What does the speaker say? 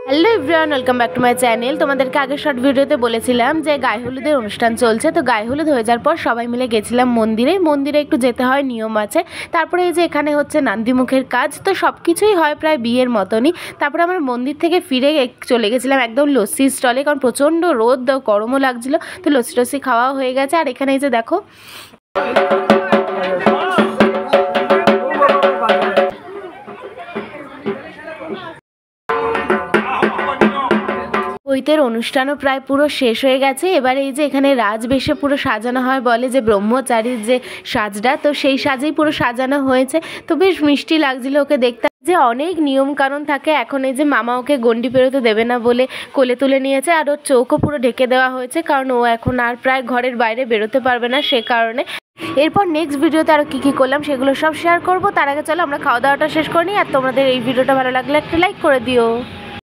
Hello everyone, welcome back to my channel. তোমাদেরকে আগের short ভিডিওতে বলেছিলাম যে গায়ে হলুদের অনুষ্ঠান চলছে। তো গায়ে হলুদ হয়ে যাওয়ার পর সবাই মিলে গেছিলাম মন্দিরে একটু যেতে হয়, নিয়ম আছে। তারপরে এই যে এখানে হচ্ছে নান্দিমুখের কাজ, তো সব কিছুই হয় প্রায় বিয়ের মতনই। তারপরে আমরা মন্দির থেকে ফিরে চলে গেছিলাম একদম লস্যির স্টলে, কারণ প্রচণ্ড রোদ, গরমও লাগছিলো। তো লস্যি টস্যি খাওয়াও হয়ে গেছে। আর এখানে এই যে দেখো বইতের অনুষ্ঠানও প্রায় পুরো শেষ হয়ে গেছে। এবার এই যে এখানে রাজবেশে পুরো সাজানো হয়, বলে যে ব্রহ্মচারীর যে সাজটা, তো সেই সাজেই পুরো সাজানো হয়েছে। তো বেশ মিষ্টি লাগছিল ওকে দেখতে। যে অনেক নিয়ম কানুন থাকে। এখন এই যে মামা ওকে গন্ডি পেরোতে দেবে না বলে কোলে তুলে নিয়েছে, আর ওর চোখও পুরো ঢেকে দেওয়া হয়েছে, কারণ ও এখন আর প্রায় ঘরের বাইরে বেরোতে পারবে না, সে কারণে। এরপর নেক্সট ভিডিওতে আরও কী করলাম সেগুলো সব শেয়ার করবো। তার আগে চলো আমরা খাওয়া দাওয়াটা শেষ করে নিই। আর তোমাদের এই ভিডিওটা ভালো লাগলে একটা লাইক করে দিও।